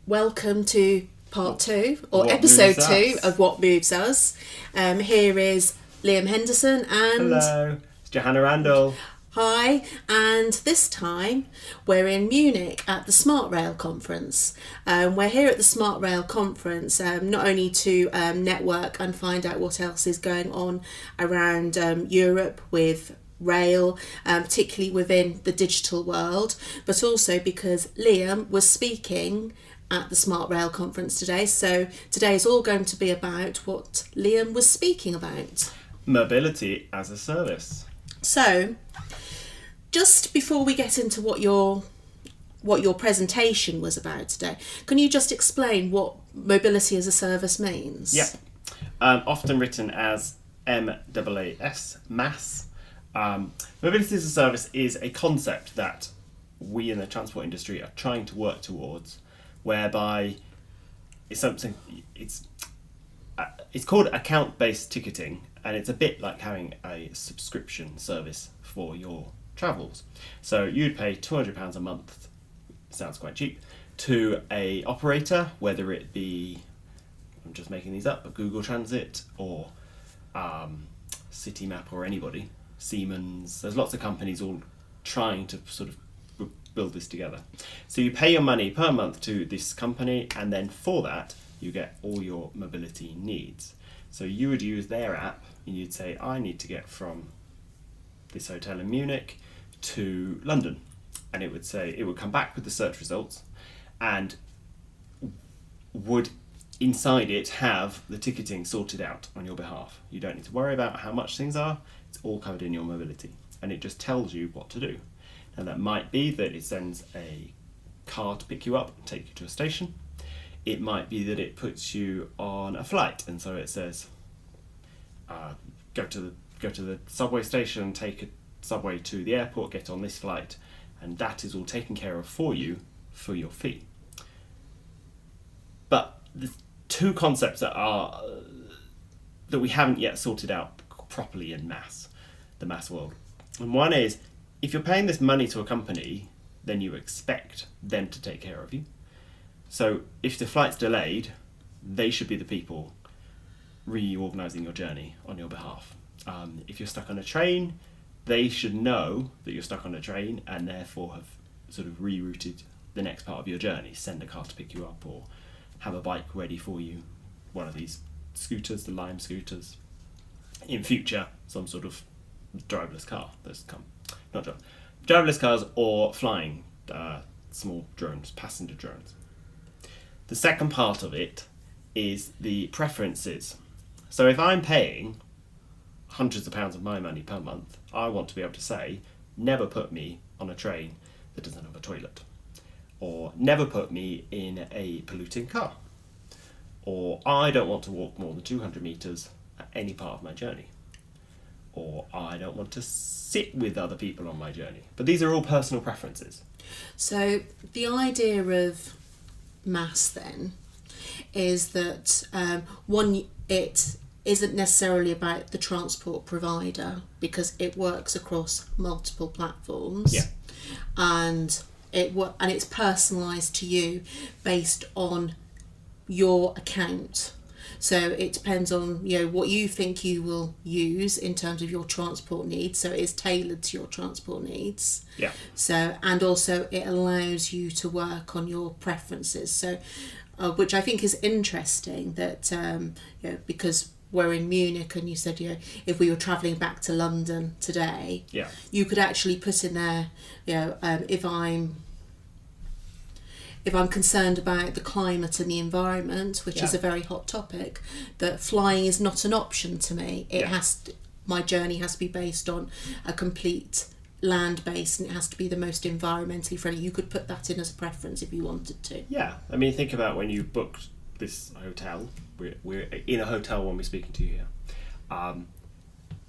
welcome to part 2 or What episode Moves 2 Us. of What Moves Us. Here is Liam Henderson and Hello, it's Johannah and Liam. hi, and this time we're in Munich at the Smart Rail conference. We're here at the Smart Rail conference not only to network and find out what else is going on around Europe with rail, particularly within the digital world, but also because Liam was speaking at the Smart Rail conference today. So today is all going to be about what Liam was speaking about. Mobility as a service. So, just before we get into what your presentation was about today, can you just explain what mobility as a service means? Yep. Often written as MaaS. Mobility as a service is a concept that we in the transport industry are trying to work towards, whereby it's called account-based ticketing, and it's a bit like having a subscription service for your travels. So you'd pay £200 a month, sounds quite cheap, to a operator, whether it be, I'm just making these up, but Google Transit or Citymap or anybody, Siemens. There's lots of companies all trying to sort of build this together. So you pay your money per month to this company, and then for that you get all your mobility needs. So you would use their app and you'd say, I need to get from this hotel in Munich to London, and it would come back with the search results and would inside it have the ticketing sorted out on your behalf. You don't need to worry about how much things are, it's all covered in your mobility, and it just tells you what to do. Now that might be that it sends a car to pick you up and take you to a station. It might be that it puts you on a flight, and so it says go to the subway station, take a subway to the airport, get on this flight, and that is all taken care of for you for your fee. But the two concepts that we haven't yet sorted out properly in the MaaS world. And one is, if you're paying this money to a company, then you expect them to take care of you. So if the flight's delayed, they should be the people reorganising your journey on your behalf. If you're stuck on a train, they should know that you're stuck on a train and therefore have sort of rerouted the next part of your journey, send a car to pick you up or have a bike ready for you, one of these scooters, the Lime scooters. In future, some sort of driverless car that's come. Not driverless cars or flying small drones, passenger drones. The second part of it is the preferences. So if I'm paying hundreds of pounds of my money per month, I want to be able to say, never put me on a train that doesn't have a toilet, or never put me in a polluting car, or I don't want to walk more than 200 metres at any part of my journey, or I don't want to sit with other people on my journey. But these are all personal preferences. So the idea of MaaS then is that it isn't necessarily about the transport provider, because it works across multiple platforms. Yeah. And it's personalised to you based on your account. So it depends on what you think you will use in terms of your transport needs. So it is tailored to your transport needs. Yeah. So, and also it allows you to work on your preferences. So, which I think is interesting that because we're in Munich, and you said if we were travelling back to London today, Yeah. you could actually put in there if I'm concerned about the climate and the environment, which is a very hot topic, that flying is not an option to me. My journey has to be based on a complete land base, and it has to be the most environmentally friendly. You could put that in as a preference if you wanted to. Yeah, I mean, think about when you booked this hotel. We're in a hotel when we're speaking to you here.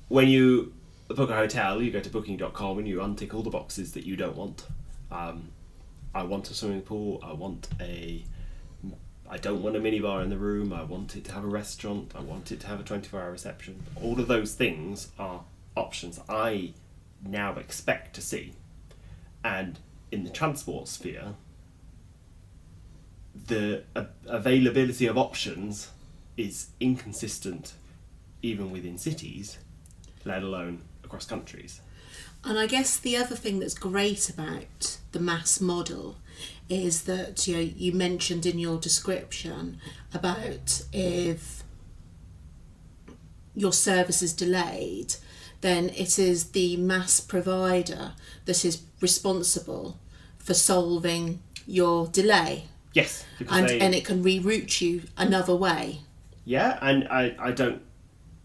When you book a hotel, you go to booking.com and you untick all the boxes that you don't want. I want a swimming pool, I don't want a minibar in the room, I want it to have a restaurant, I want it to have a 24-hour reception. All of those things are options I now expect to see. And in the transport sphere, the availability of options is inconsistent even within cities, let alone across countries. And I guess the other thing that's great about the MaaS model is that you mentioned in your description about if your service is delayed, then it is the MaaS provider that is responsible for solving your delay. Yes, and it can reroute you another way. Yeah, and I don't.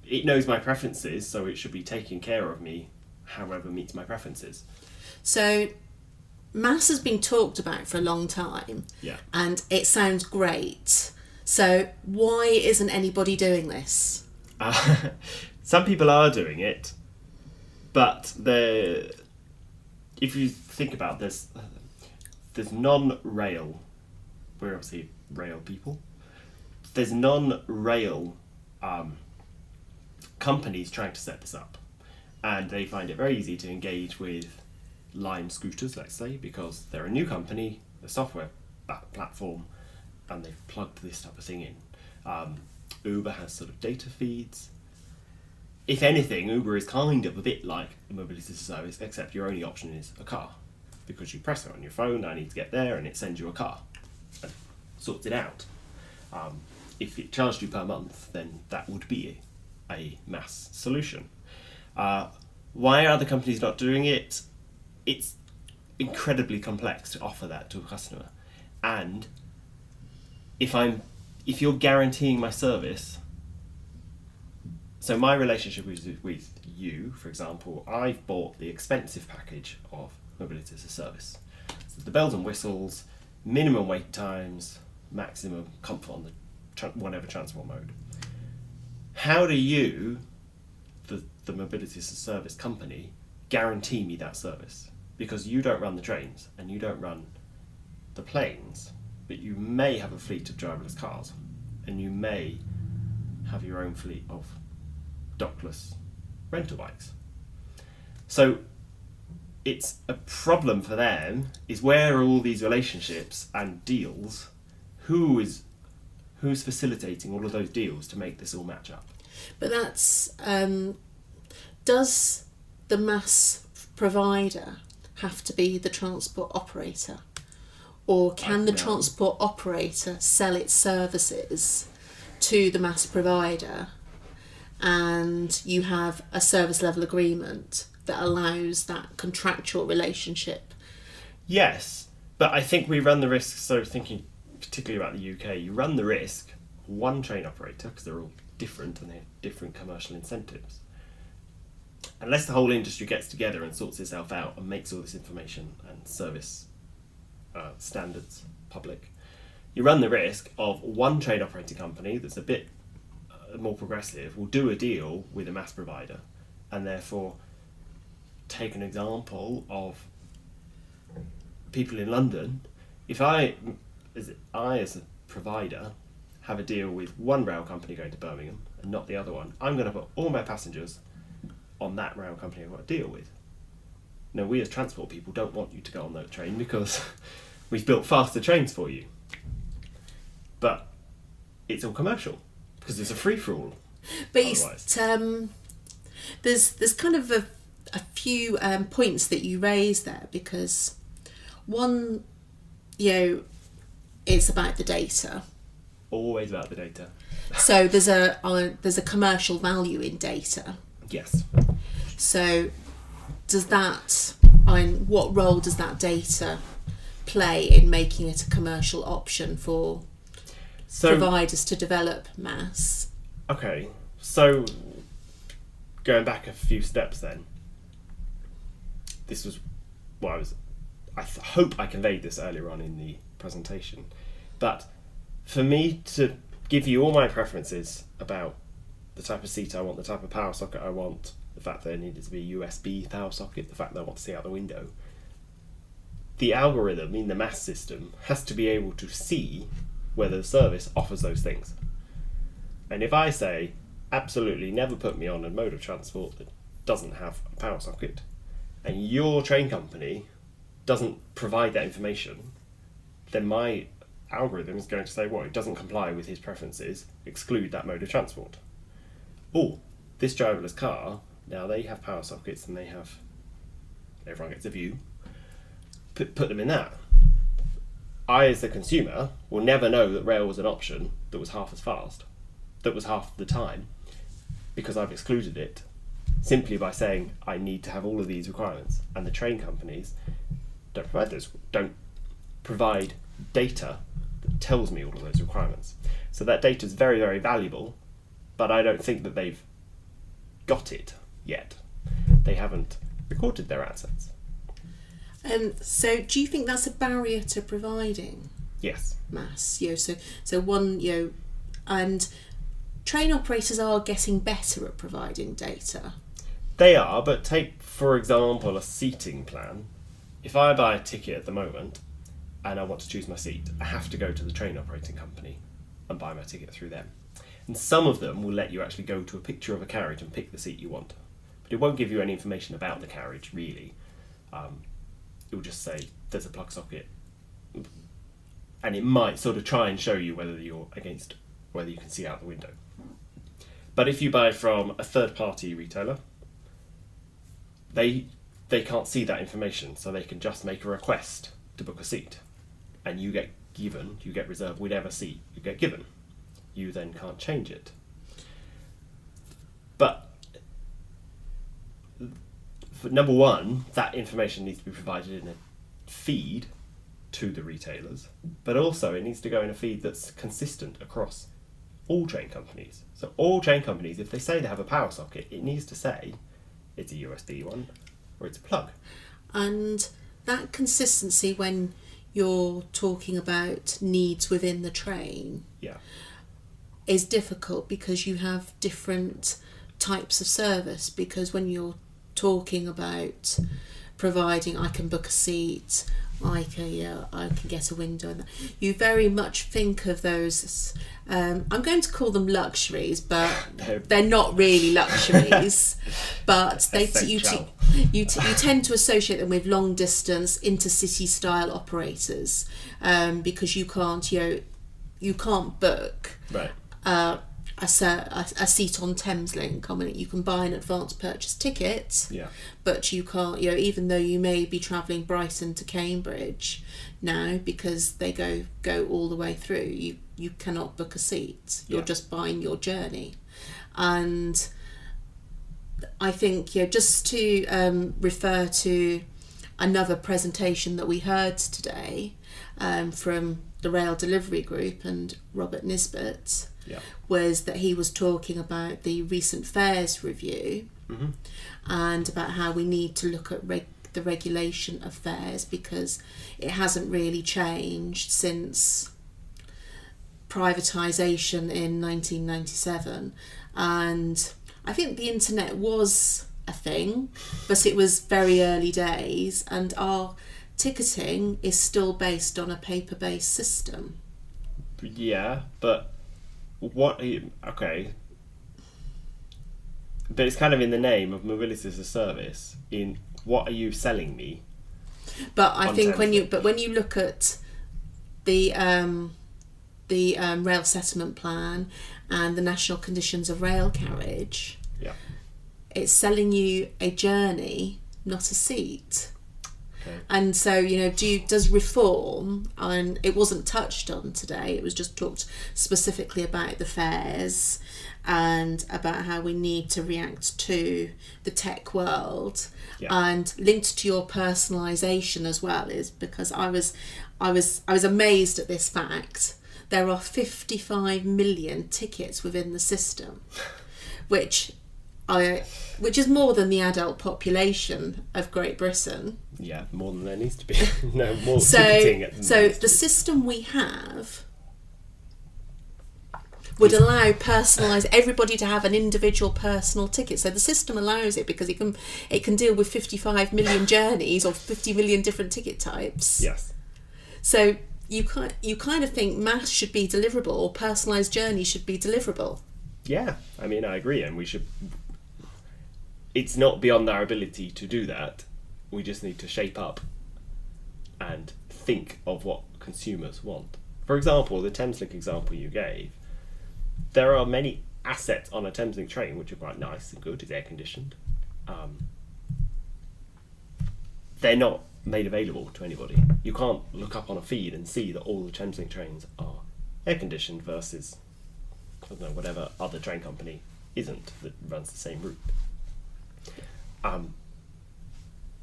It knows my preferences, so it should be taking care of me however meets my preferences. So MaaS has been talked about for a long time. Yeah. And it sounds great. So why isn't anybody doing this? Some people are doing it, but if you think about this, there's non-rail. We're obviously rail people. There's non-rail companies trying to set this up, and they find it very easy to engage with Lime scooters, let's say, because they're a new company, a software platform, and they've plugged this type of thing in. Uber has sort of data feeds. If anything, Uber is kind of a bit like a mobility service, except your only option is a car, because you press it on your phone, I need to get there, and it sends you a car and sorts it out. If it charged you per month, then that would be a MaaS solution. Why are other companies not doing it? It's incredibly complex to offer that to a customer, and if you're guaranteeing my service, so my relationship with you, for example, I've bought the expensive package of mobility as a service. So the bells and whistles, minimum wait times, maximum comfort on the whatever transport mode. How do you, the mobility as a service company, guarantee me that service? Because you don't run the trains and you don't run the planes, but you may have a fleet of driverless cars, and you may have your own fleet of dockless rental bikes. So it's a problem for them, is where are all these relationships and deals? Who's facilitating all of those deals to make this all match up? But that's does the MaaS provider have to be the transport operator, or can the transport operator sell its services to the MaaS provider, and you have a service level agreement that allows that contractual relationship? Yes, but I think we run the risk, so thinking particularly about the UK, you run the risk, one train operator, because they're all different and they have different commercial incentives. Unless the whole industry gets together and sorts itself out and makes all this information and service standards public, you run the risk of one train operating company that's a bit more progressive will do a deal with a MaaS provider, and therefore take an example of people in London. If I as a provider have a deal with one rail company going to Birmingham and not the other one, I'm going to put all my passengers on that rail company I've got to deal with. Now, we as transport people don't want you to go on that train because we've built faster trains for you. But it's all commercial because it's a free-for-all. But there's kind of a few points that you raise there, because one, it's about the data. Always about the data. So there's a commercial value in data. Yes. So what role does that data play in making it a commercial option for providers to develop MaaS? Okay, so going back a few steps then, this was what I hope I conveyed this earlier on in the presentation, but for me to give you all my preferences about the type of seat I want, the type of power socket I want, the fact that there needed to be a USB power socket, the fact that I want to see out the window, the algorithm in the MaaS system has to be able to see whether the service offers those things. And if I say, absolutely never put me on a mode of transport that doesn't have a power socket, and your train company doesn't provide that information, then my algorithm is going to say, well, it doesn't comply with his preferences, exclude that mode of transport. Or this driverless car, now they have power sockets and everyone gets a view, put them in that. I, as the consumer, will never know that rail was an option that was half as fast, that was half the time, because I've excluded it, simply by saying I need to have all of these requirements. And the train companies don't provide data that tells me all of those requirements. So that data is very, very valuable, but I don't think that they've got it yet. They haven't recorded their assets. So do you think that's a barrier to providing? Yes. MaaS, so one, and train operators are getting better at providing data. They are, but take, for example, a seating plan. If I buy a ticket at the moment and I want to choose my seat, I have to go to the train operating company and buy my ticket through them. And some of them will let you actually go to a picture of a carriage and pick the seat you want. But it won't give you any information about the carriage, really. It will just say there's a plug socket, and it might sort of try and show you whether you can see out the window. But if you buy from a third-party retailer, they can't see that information, so they can just make a request to book a seat, and you get reserved whatever seat you get given. You then can't change it. But for number one, that information needs to be provided in a feed to the retailers, but also it needs to go in a feed that's consistent across all train companies. So all train companies, if they say they have a power socket, it needs to say it's a USB one or it's a plug. And that consistency, when you're talking about needs within the train, is difficult because you have different types of service. Because when you're talking about providing, I can book a seat, I can get a window, and you very much think of those. I'm going to call them luxuries, but they're not really luxuries. But you tend to associate them with long distance intercity style operators, because you can't book a seat on Thameslink. I mean, you can buy an advance purchase ticket, but you can't, even though you may be travelling Brighton to Cambridge now, because they go all the way through, you cannot book a seat. You're just buying your journey. And I think, just to refer to another presentation that we heard today from the Rail Delivery Group and Robert Nisbet, was that he was talking about the recent fares review, and about how we need to look at the regulation of fares, because it hasn't really changed since privatisation in 1997. And I think the internet was a thing, but it was very early days, and our ticketing is still based on a paper-based system. But but it's kind of in the name of mobility as a service. In what are you selling me? But I think when you look at the rail settlement plan and the national conditions of rail carriage, it's selling you a journey, not a seat. And so, does reform, and it wasn't touched on today, it was just talked specifically about the fares and about how we need to react to the tech world, and linked to your personalisation as well, is because I was amazed at this fact. There are 55 million tickets within the system, which is more than the adult population of Great Britain. More than there needs to be. No, more ticketing. So the system we have would allow everybody to have an individual personal ticket. So the system allows it because it can deal with 55 million journeys or 50 million different ticket types. Yes. So you kind of think MaaS should be deliverable, or personalised journey should be deliverable. Yeah, I mean, I agree, and we should. It's not beyond our ability to do that. We just need to shape up and think of what consumers want. For example, the Thameslink example you gave, there are many assets on a Thameslink train which are quite nice and good. It's air conditioned. They're not made available to anybody. You can't look up on a feed and see that all the Thameslink trains are air conditioned versus, I don't know, whatever other train company isn't that runs the same route.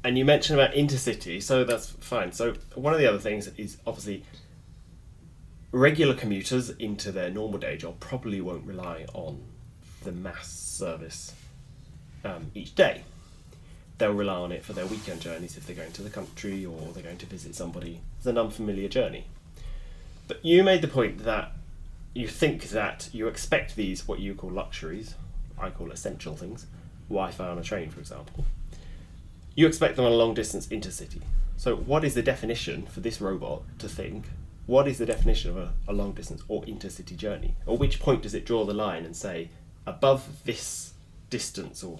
And you mentioned about intercity, so that's fine. So one of the other things is obviously regular commuters into their normal day job probably won't rely on the MaaS service each day. They'll rely on it for their weekend journeys if they're going to the country or they're going to visit somebody. It's an unfamiliar journey. But you made the point that you think that you expect these, what you call luxuries, I call essential things, Wi-Fi on a train, for example. You expect them on a long distance intercity. So what is the definition for this robot to think, what is the definition of a long distance or intercity journey? Or which point does it draw the line and say, above this distance or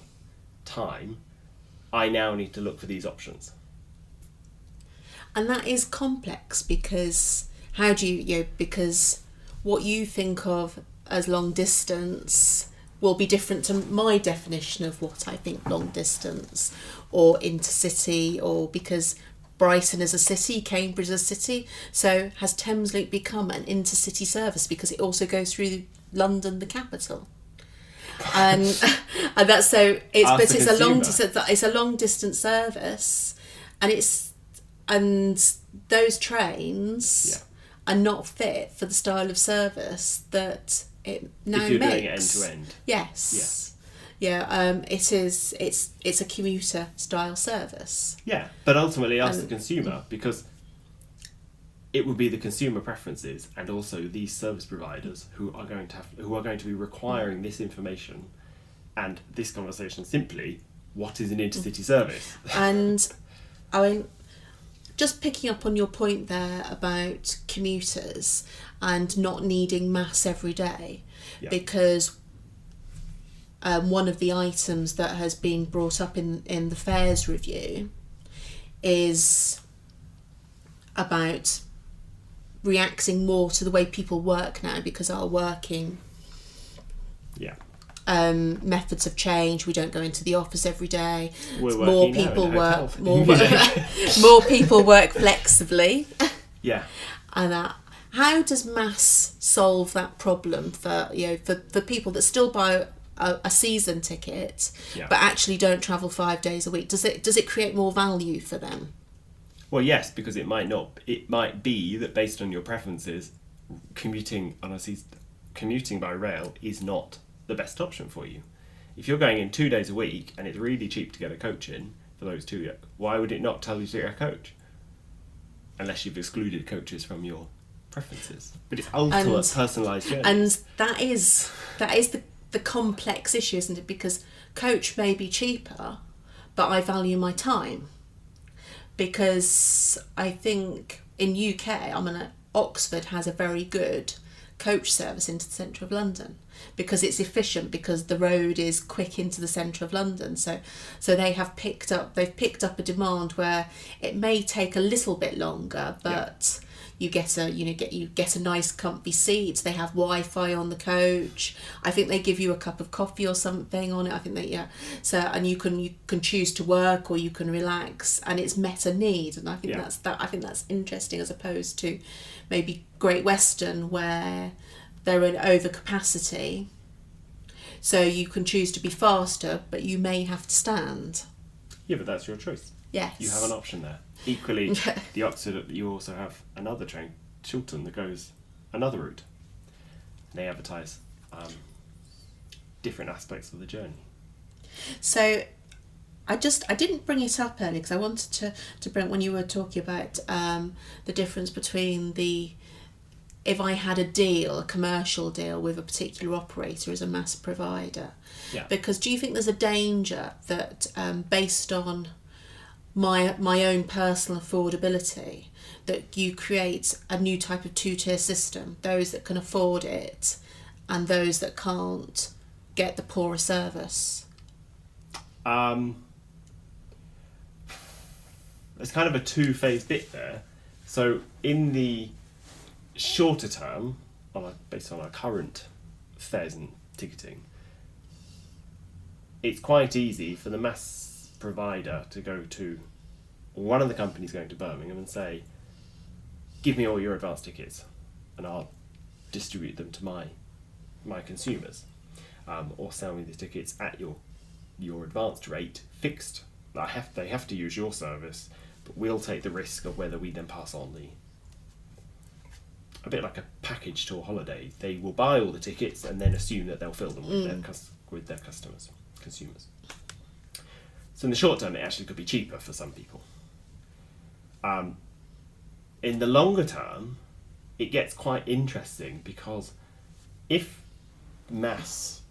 time, I now need to look for these options? And that is complex because because what you think of as long distance will be different to my definition of what I think long distance or intercity, or because Brighton is a city, Cambridge is a city. So has Thameslink become an intercity service because it also goes through London, the capital? And that's so it's a long distance service, and those trains are not fit for the style of service that it now if you're makes. doing it end to end. Yes. Yeah. It's a commuter style service. Yeah, but ultimately ask the consumer, because it would be the consumer preferences and also these service providers who are going to be requiring this information and this conversation. Simply, what is an intercity service? And I mean, just picking up on your point there about commuters and not needing MaaS every day, because one of the items that has been brought up in the fares review is about reacting more to the way people work now, because our working methods have changed. We don't go into the office every day. More people work more people work flexibly. Yeah. And how does MaaS solve that problem for people that still buy a season ticket but actually don't travel 5 days a week? Does it create more value for them? Well, yes, because it might not. It might be that based on your preferences, commuting by rail is not the best option for you. If you're going in 2 days a week and it's really cheap to get a coach in for those 2, why would it not tell you to get a coach? Unless you've excluded coaches from your preferences. But it's ultimate personalised journey. And that is the complex issue, isn't it? Because coach may be cheaper, but I value my time. Because I think in UK, Oxford has a very good coach service into the centre of London, because it's efficient, because the road is quick into the centre of London. So they've picked up a demand where it may take a little bit longer, but you get a nice comfy seat. They have Wi-Fi on the coach. I think they give you a cup of coffee or something on it. I think and you can choose to work or you can relax, and it's met a need. And I think I think that's interesting, as opposed to maybe Great Western, where they're in overcapacity. So you can choose to be faster, but you may have to stand. Yeah, but that's your choice. Yes. You have an option there. Equally, the Oxford, you also have another train, Chiltern, that goes another route. They advertise different aspects of the journey. So I didn't bring it up earlier because I wanted to bring, when you were talking about the difference between if I had a commercial deal with a particular operator as a MaaS provider. Yeah. Because do you think there's a danger that based on my own personal affordability, that you create a new type of two-tier system, those that can afford it and those that can't get the poorer service? There's kind of a two-phase bit there. So in the shorter term, based on our current fares and ticketing, it's quite easy for the MaaS provider to go to one of the companies going to Birmingham and say, give me all your advance tickets and I'll distribute them to my consumers, or sell me the tickets at your advanced rate fixed. They have to use your service, but we'll take the risk of whether we then pass on a bit like a package tour holiday. They will buy all the tickets and then assume that they'll fill them with their consumers. So in the short term, it actually could be cheaper for some people. In the longer term, it gets quite interesting, because if MaaS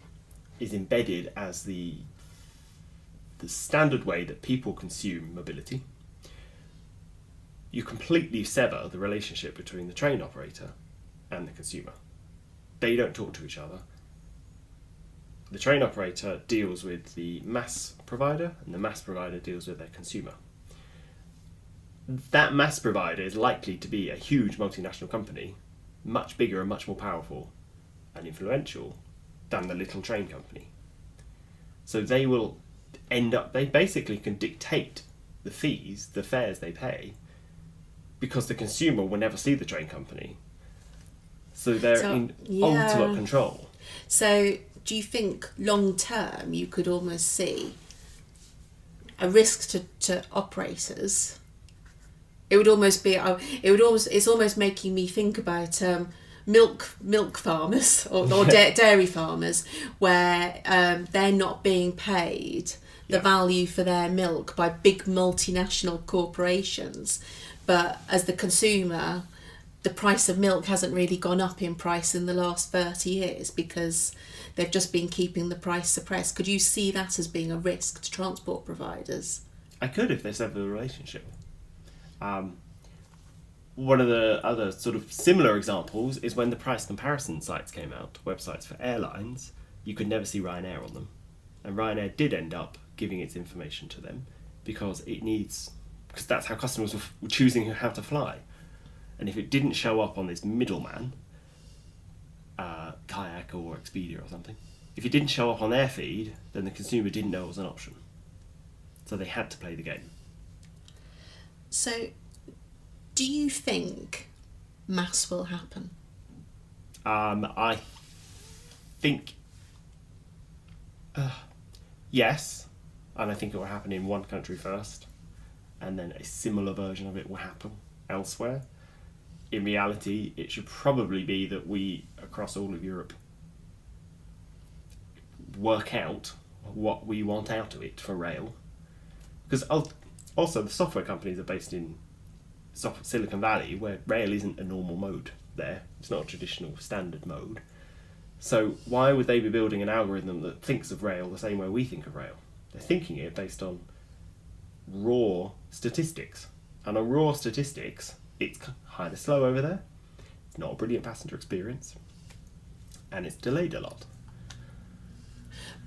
is embedded as the standard way that people consume mobility, you completely sever the relationship between the train operator and the consumer. They don't talk to each other. The train operator deals with the MaaS provider, and the MaaS provider deals with their consumer. That MaaS provider is likely to be a huge multinational company, much bigger and much more powerful and influential than the little train company. So they will they basically can dictate the fares they pay, because the consumer will never see the train company. So they're in ultimate control. So do you think long term you could almost see a risk to operators? It's almost making me think about milk farmers or dairy farmers, where they're not being paid the value for their milk by big multinational corporations, but as the consumer, the price of milk hasn't really gone up in price in the last 30 years because they've just been keeping the price suppressed. Could you see that as being a risk to transport providers? I could, if they sever the relationship. One of the other sort of similar examples is when the price comparison sites came out, websites for airlines. You could never see Ryanair on them. And Ryanair did end up giving its information to them because that's how customers were choosing how to fly. And if it didn't show up on this middleman, Kayak or Expedia or something, if it didn't show up on their feed, then the consumer didn't know it was an option. So they had to play the game. So, do you think MaaS will happen? I think yes, and I think it will happen in one country first, and then a similar version of it will happen elsewhere. In reality, it should probably be that we, across all of Europe, work out what we want out of it for rail. Because also the software companies are based in Silicon Valley, where rail isn't a normal mode there. It's not a traditional standard mode. So why would they be building an algorithm that thinks of rail the same way we think of rail? They're thinking it based on raw statistics. And on raw statistics, it's kind of slow over there. It's not a brilliant passenger experience. And it's delayed a lot.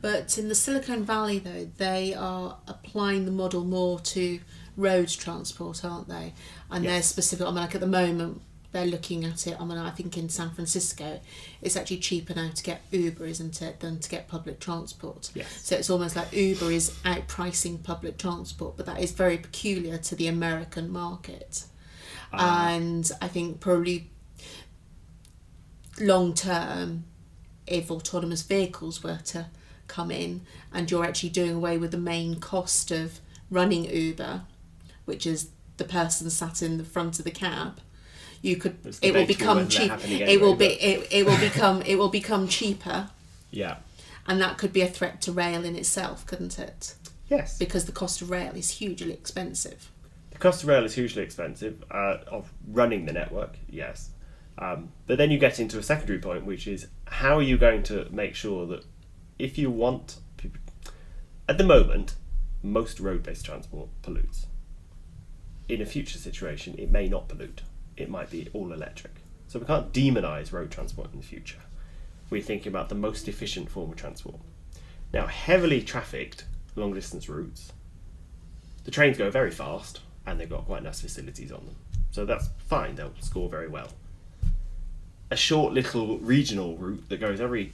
But in the Silicon Valley, though, they are applying the model more to road transport, aren't they? And they're specific. Like at the moment, they're looking at it. I think in San Francisco, it's actually cheaper now to get Uber, isn't it, than to get public transport. Yes. So it's almost like Uber is outpricing public transport, but that is very peculiar to the American market. And I think probably long term, if autonomous vehicles were to come in and you're actually doing away with the main cost of running Uber, which is the person sat in the front of the cab, it will become cheap. It will become cheaper. Yeah. And that could be a threat to rail in itself, couldn't it? Yes. Because the cost of rail is hugely expensive. The cost of rail is hugely expensive, of running the network, yes. But then you get into a secondary point, which is how are you going to make sure that if you want people... At the moment, most road-based transport pollutes. In a future situation, it may not pollute. It might be all electric. So we can't demonise road transport in the future. We're thinking about the most efficient form of transport. Now, heavily trafficked long-distance routes, the trains go very fast, and they've got quite nice facilities on them. So that's fine, they'll score very well. a short little regional route that goes every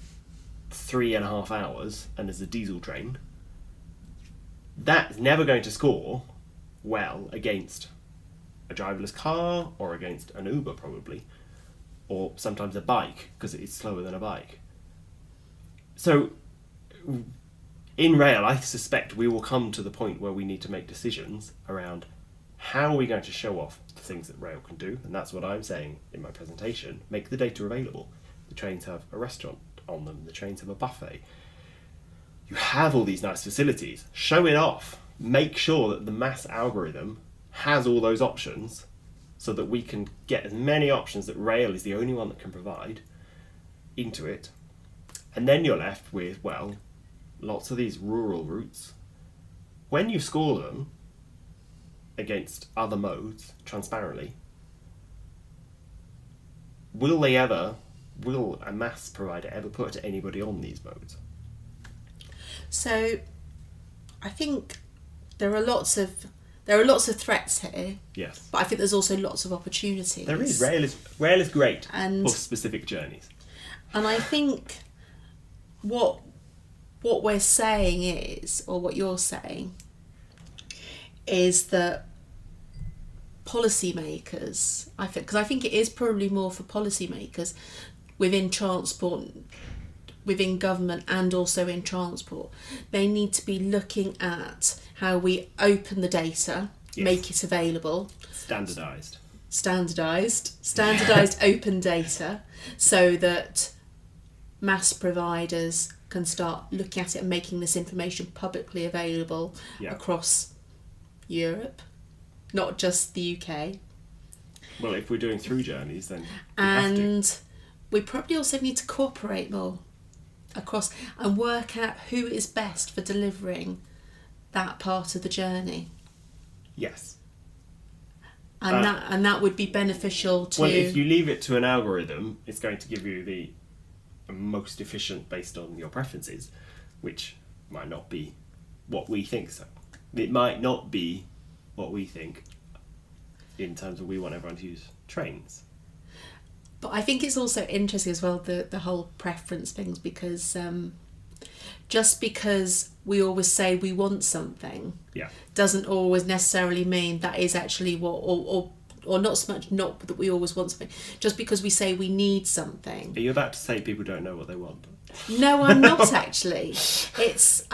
3.5 hours and is a diesel train, that's never going to score well against a driverless car or against an Uber probably, or sometimes a bike because it's slower than a bike. So in rail, I suspect we will come to the point where we need to make decisions around how are we going to show off the things that rail can do, and that's what I'm saying in my presentation. Make the data available. The trains have a restaurant on them, the trains have a buffet. You have all these nice facilities. Show it off. Make sure that the MaaS algorithm has all those options so that we can get as many options that rail is the only one that can provide into it. And then you're left with, well, lots of these rural routes. When you score them against other modes transparently, will a MaaS provider ever put anybody on these modes? So I think there are lots of threats here. Yes. But I think there's also lots of opportunities. There is. Rail is great and for specific journeys. And I think what we're saying is, or what you're saying, is that policymakers, because I think it is probably more for policymakers within transport, within government and also in transport, they need to be looking at how we open the data, yes, make it available. Standardised open data, so that MaaS providers can start looking at it and making this information publicly available, yeah, across Europe, not just the UK. Well, if we're doing through journeys, then we probably also need to cooperate more across and work out who is best for delivering that part of the journey. Yes. And that would be beneficial to... Well, if you leave it to an algorithm, it's going to give you the most efficient based on your preferences, which might not be what we think. So it might not be what we think in terms of we want everyone to use trains. But I think it's also interesting as well, the whole preference things, because just because we always say we want something, yeah, doesn't always necessarily mean that is actually what, or not so much not that we always want something. Just because we say we need something. Are you about to say people don't know what they want? No, I'm not actually. It's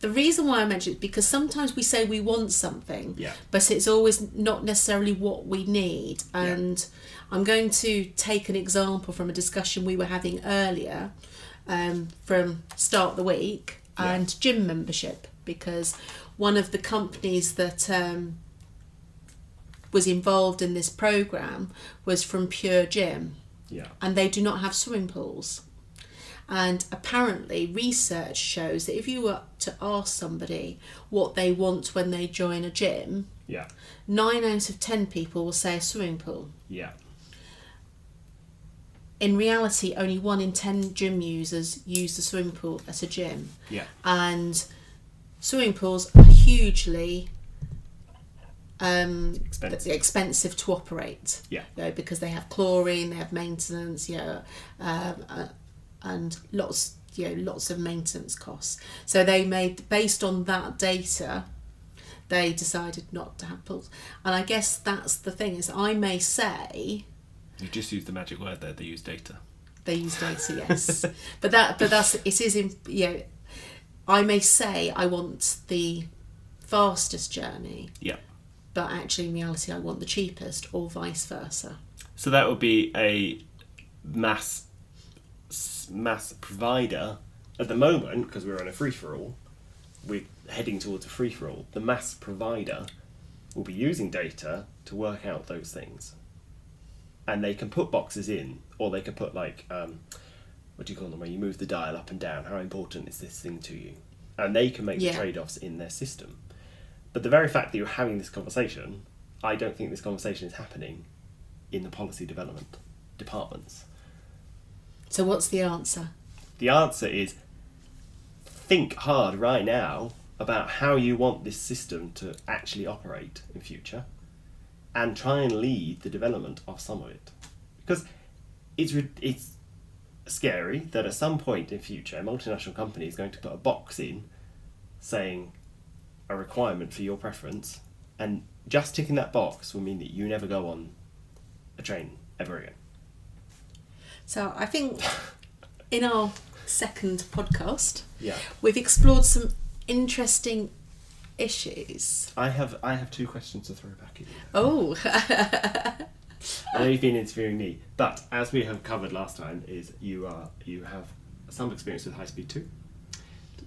the reason why I mention it is because sometimes we say we want something, yeah, but it's always not necessarily what we need. And yeah, I'm going to take an example from a discussion we were having earlier, from Start the Week and yeah, gym membership, because one of the companies that was involved in this programme was from Pure Gym, yeah, and they do not have swimming pools. And apparently research shows that if you were to ask somebody what they want when they join a gym, yeah, 9 out of 10 people will say a swimming pool. Yeah. In reality, only 1 in 10 gym users use the swimming pool at a gym. Yeah. And swimming pools are hugely expensive to operate. Yeah. You know, because they have chlorine, they have maintenance, and lots of maintenance costs. So they made, based on that data, they decided not to have pools. And I guess that's the thing, is I may say... You just used the magic word there, they use data. They use data, yes. but that's, it is, I may say I want the fastest journey. Yeah. But actually in reality I want the cheapest, or vice versa. So that would be a MaaS provider at the moment, because we're on a free-for-all, we're heading towards a free-for-all. The MaaS provider will be using data to work out those things, and they can put boxes in, or they can put like what do you call them, where you move the dial up and down, how important is this thing to you, and they can make the trade-offs in their system. But the very fact that you're having this conversation, I don't think this conversation is happening in the policy development departments. So what's the answer? The answer is think hard right now about how you want this system to actually operate in future, and try and lead the development of some of it. Because it's scary that at some point in future, a multinational company is going to put a box in saying a requirement for your preference, and just ticking that box will mean that you never go on a train ever again. So I think in our second podcast, Yeah. we've explored some interesting issues. I have 2 questions to throw back at you. Oh. I know you've been interviewing me, but as we have covered last time, is you have some experience with High-Speed2,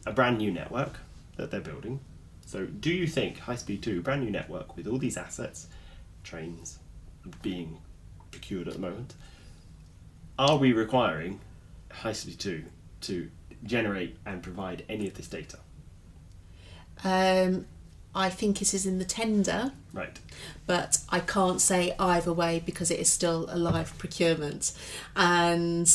a brand new network that they're building. So do you think High-Speed2, brand new network with all these assets, trains being procured at the moment, are we requiring High-Speed2 to generate and provide any of this data? I think it is in the tender. Right. But I can't say either way because it is still a live procurement. And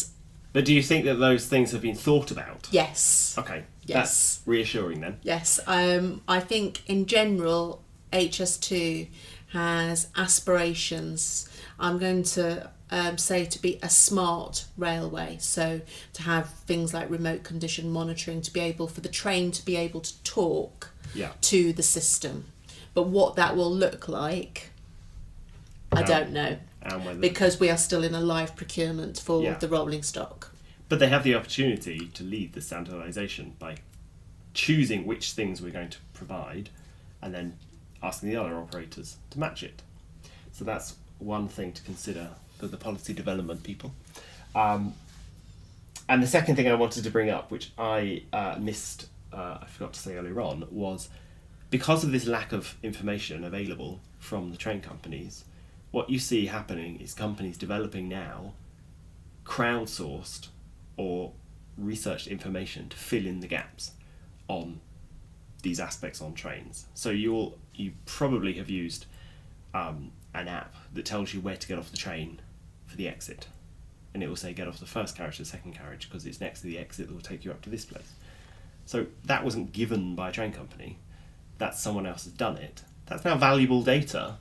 But do you think that those things have been thought about? yes. Okay. Yes. That's reassuring then. Yes. I think in general HS2 has aspirations. I'm going to say to be a smart railway, so to have things like remote condition monitoring, to be able for the train to be able to talk to the system. But what that will look like, I don't know, because we are still in a live procurement for the rolling stock. But they have the opportunity to lead the standardisation by choosing which things we're going to provide and then asking the other operators to match it. So that's one thing to consider for the policy development people. And the second thing I wanted to bring up, which I missed, I forgot to say earlier on, was because of this lack of information available from the train companies, what you see happening is companies developing now crowdsourced or researched information to fill in the gaps on these aspects on trains. So you probably have used an app that tells you where to get off the train for the exit, and it will say get off the first carriage to the second carriage because it's next to the exit that will take you up to this place. So that wasn't given by a train company, that's someone else has done it. That's now valuable data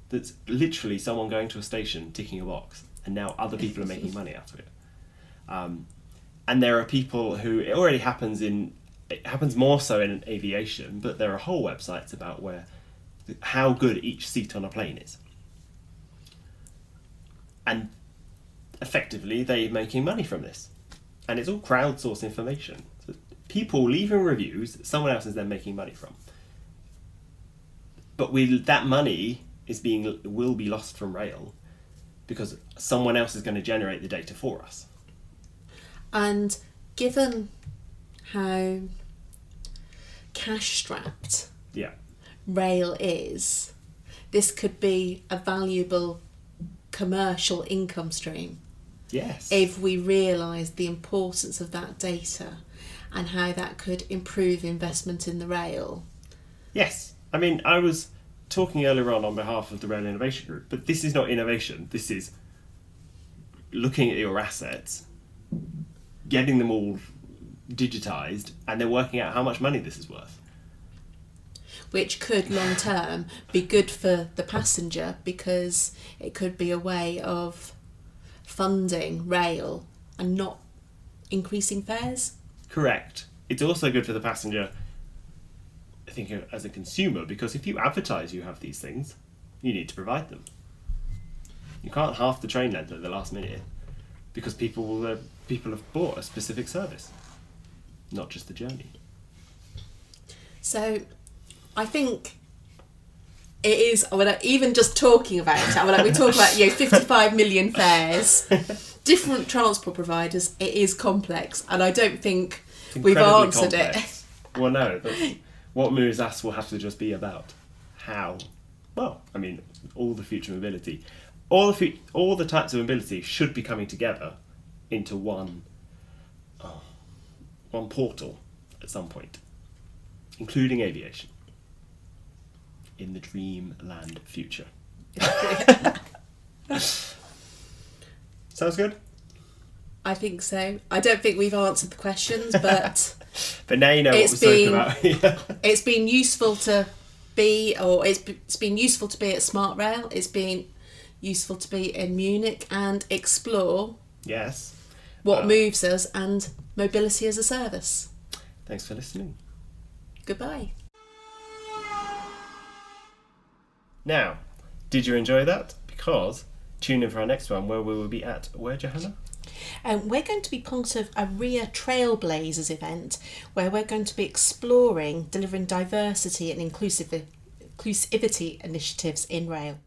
that's literally someone going to a station ticking a box, and now other people are making money out of it. And there are people who, it already happens more so in aviation, but there are whole websites about how good each seat on a plane is. And effectively, they're making money from this. And it's all crowdsourced information. So people leaving reviews that someone else is then making money from. But that money will be lost from rail because someone else is going to generate the data for us. And given how cash-strapped rail is, this could be a valuable commercial income stream. Yes. If we realise the importance of that data and how that could improve investment in the rail. Yes. I mean, I was talking earlier on behalf of the Rail Innovation Group, but this is not innovation. This is looking at your assets, getting them all digitised, and then working out how much money this is worth. Which could long term be good for the passenger because it could be a way of funding rail and not increasing fares. Correct. It's also good for the passenger, I think, as a consumer, because if you advertise you have these things, you need to provide them. You can't half the train length at the last minute because people have bought a specific service, not just the journey. So I think it is, even just talking about it, we talk about 55 million fares, different transport providers, it is complex, and I don't think we've answered it. Well, no, what MaaS will have to just be about how, well, I mean, all the future mobility, all the types of mobility should be coming together into one portal at some point, including aviation. In the dreamland future. Sounds good? I think so. I don't think we've answered the questions, but but now you know what we spoke about. It's been useful to be, or it's been useful to be at Smart Rail. It's been useful to be in Munich and explore Yes. what moves us and mobility as a service. Thanks for listening. Goodbye. Now, did you enjoy that? Because tune in for our next one where we will be at, where, Johannah? We're going to be part of a RIA Trailblazers event where we're going to be exploring delivering diversity and inclusivity initiatives in rail.